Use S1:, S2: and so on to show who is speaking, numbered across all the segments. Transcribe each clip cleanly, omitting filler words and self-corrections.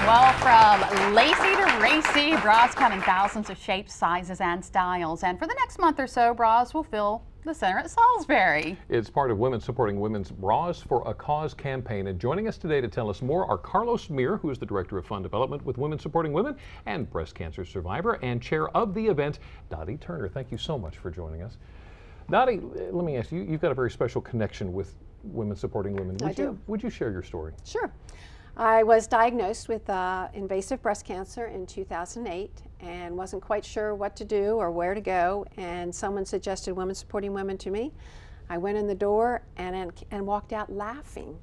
S1: Well, from lacy to racy, bras come in thousands of shapes, sizes, and styles. And for the next month or so, bras will fill the center at Salisbury.
S2: It's part of Women Supporting Women's Bras for a Cause campaign. And joining us today to tell us more are Carlos Mir, who is the Director of Fund Development with Women Supporting Women and breast cancer survivor and chair of the event, Dottie Turner. Thank you so much for joining us. Dottie, let me ask you, you've got a very special connection with Women Supporting Women. Would you share your story?
S3: Sure. I was diagnosed with invasive breast cancer in 2008 and wasn't quite sure what to do or where to go, and someone suggested Women Supporting Women to me. I went in the door and walked out laughing.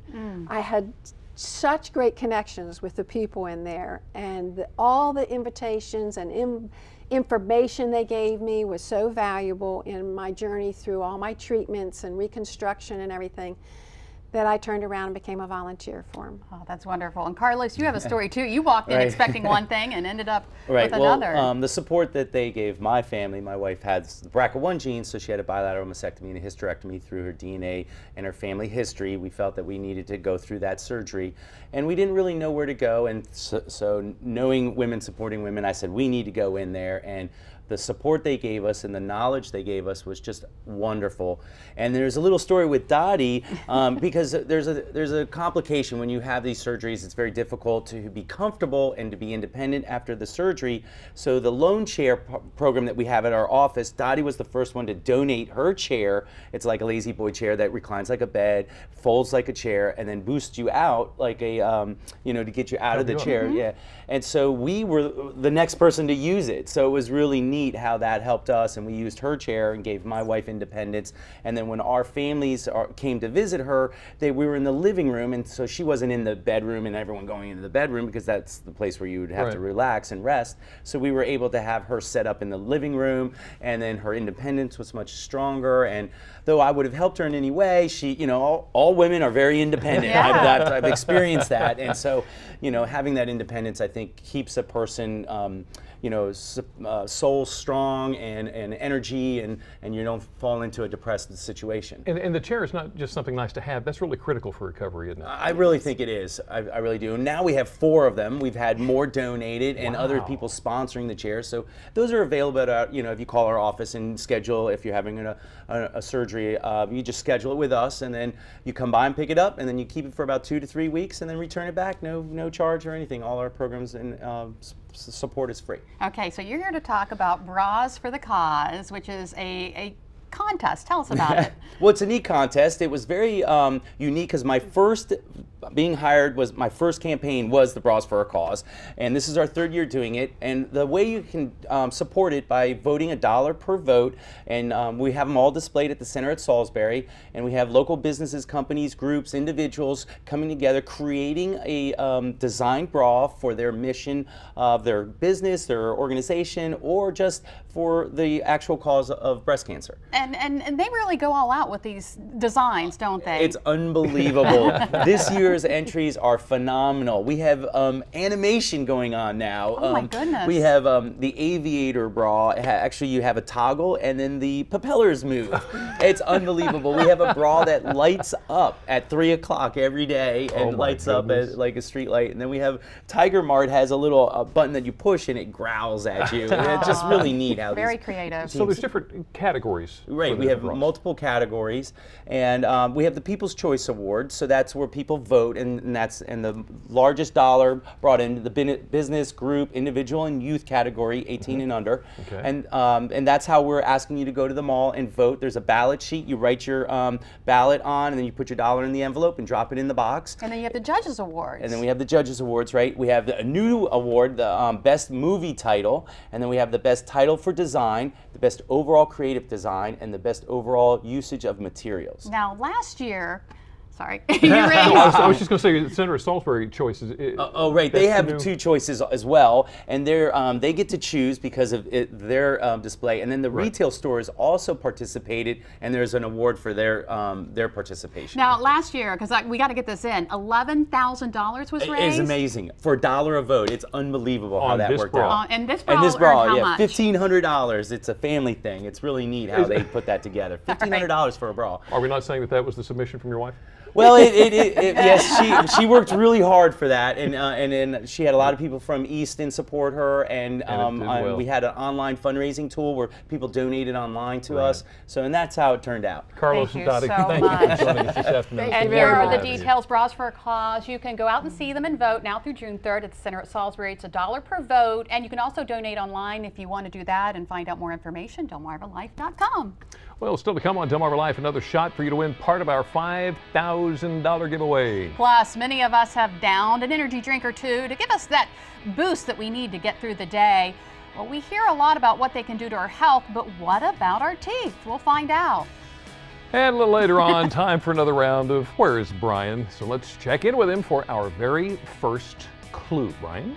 S3: I had such great connections with the people in there, and all the invitations and information they gave me was so valuable in my journey through all my treatments and reconstruction and everything, that I turned around and became a volunteer for them.
S1: Oh, that's wonderful. And Carlos, you have a story too. You walked in expecting one thing and ended up with another.
S4: Well, the support that they gave my family, my wife had the BRCA1 gene, so she had a bilateral mastectomy and a hysterectomy through her DNA and her family history. We felt that we needed to go through that surgery, and we didn't really know where to go. And so knowing Women Supporting Women, I said, we need to go in there. And the support they gave us and the knowledge they gave us was just wonderful. And there's a little story with Dottie because there's a complication when you have these surgeries. It's very difficult to be comfortable and to be independent after the surgery. So the loan chair program that we have at our office, Dottie was the first one to donate her chair. It's like a lazy boy chair that reclines like a bed, folds like a chair, and then boosts you out like a, to get you out of the chair. Yeah. And so we were the next person to use it. So it was really neat how that helped us, and we used her chair and gave my wife independence. And then when our families came to visit her, we were in the living room, and so she wasn't in the bedroom and everyone going into the bedroom because that's the place where you would have to relax and rest. So we were able to have her set up in the living room, and then her independence was much stronger. And though I would have helped her in any way, she, all women are very independent. I've experienced that. And so, having that independence, I think, keeps a person soul strong and energy, and you don't fall into a depressed situation.
S2: And the chair is not just something nice to have, that's really critical for recovery, isn't it?
S4: I really think it is. I really do. And now we have 4 of them. We've had more donated and other people sponsoring the chairs. So those are available at, if you call our office and schedule, if you're having a surgery, you just schedule it with us, and then you come by and pick it up, and then you keep it for about 2 to 3 weeks and then return it back. No charge or anything. All our programs and support is free.
S1: Okay, so you're here to talk about Bras for the Cause, which is a contest. Tell us about it.
S4: Well, it's a neat contest. It was very unique because my first my first campaign was the Bras for a Cause, and this is our 3rd year doing it. And the way you can support it by voting $1 per vote, and we have them all displayed at the center at Salisbury, and we have local businesses, companies, groups, individuals coming together, creating a designed bra for their mission of their business, their organization, or just for the actual cause of breast cancer.
S1: And they really go all out with these designs, don't they?
S4: It's unbelievable. This year's entries are phenomenal. We have animation going on now.
S1: Oh my goodness.
S4: We have the aviator bra. Actually, you have a toggle and then the propellers move. It's unbelievable. We have a bra that lights up at 3 o'clock every day and lights up at like a street light. And then we have Tiger Mart has a little button that you push and it growls at you. It's just really neat how
S1: very creative.
S2: So there's different categories.
S4: Right, we have multiple categories, and we have the People's Choice Award, so that's where people vote, and the largest dollar brought into the business, group, individual, and youth category, 18 and under. Okay. And that's how we're asking you to go to the mall and vote. There's a ballot sheet. You write your ballot on, and then you put your dollar in the envelope and drop it in the box.
S1: And then you have the Judges Awards.
S4: And then we have the Judges Awards, right? We have a new award, the Best Movie Title, and then we have the Best Title for Design, the Best Overall Creative Design, and the Best Overall Usage of Materials.
S1: Now, last year, sorry.
S2: I was just going to say, the Center of Salisbury choices.
S4: Right. They have 2 choices as well, and they get to choose because of their display. And then the retail stores also participated, and there's an award for their participation.
S1: Now, last year, because we got to get this in, $11,000 was raised.
S4: It's amazing for $1 a vote. It's unbelievable how that worked out.
S1: And this bra,
S4: yeah,
S1: much?
S4: $1,500. It's a family thing. It's really neat how they put that together. $1,500 for a bra.
S2: Are we not saying that was the submission from your wife?
S4: Well, yes, she worked really hard for that, and she had a lot of people from Easton support her, and
S2: well.
S4: we had an online fundraising tool where people donated online to us. So, and that's how it turned out.
S2: Carlos
S1: Thank
S2: and
S1: you
S2: Dottie,
S1: so
S2: thank you
S1: much.
S2: for joining us this afternoon.
S1: And
S3: you
S1: here
S3: very
S1: are the
S3: much.
S1: details. Bras for a Cause. You can go out and see them and vote now through June 3rd at the Center at Salisbury. It's $1 per vote, and you can also donate online if you want to do that and find out more information. DelmarvaLife.com.
S2: Well, still to come on Delmarva Life, another shot for you to win part of our $5,000 giveaway.
S1: Plus, many of us have downed an energy drink or two to give us that boost that we need to get through the day. Well, we hear a lot about what they can do to our health, but what about our teeth? We'll find out.
S2: And a little later on, time for another round of Where is Brian? So let's check in with him for our very first clue. Brian?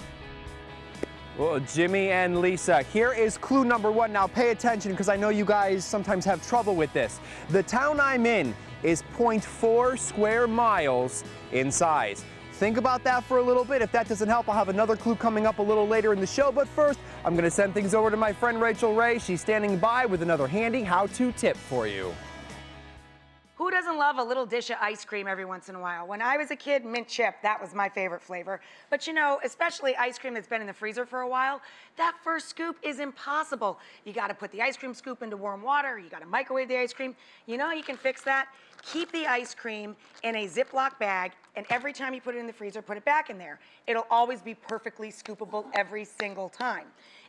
S5: Well, Jimmy and Lisa, here is clue number 1. Now pay attention because I know you guys sometimes have trouble with this. The town I'm in is 0.4 square miles in size. Think about that for a little bit. If that doesn't help, I'll have another clue coming up a little later in the show. But first, I'm going to send things over to my friend Rachel Ray. She's standing by with another handy how-to tip for you.
S6: Who doesn't love a little dish of ice cream every once in a while? When I was a kid, mint chip, that was my favorite flavor. But you know, especially ice cream that's been in the freezer for a while, that first scoop is impossible. You gotta put the ice cream scoop into warm water, you gotta microwave the ice cream. You know how you can fix that? Keep the ice cream in a Ziploc bag, and every time you put it in the freezer, put it back in there. It'll always be perfectly scoopable every single time.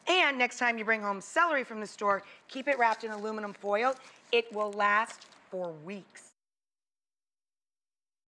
S6: And next time you bring home celery from the store, keep it wrapped in aluminum foil. It will last for weeks.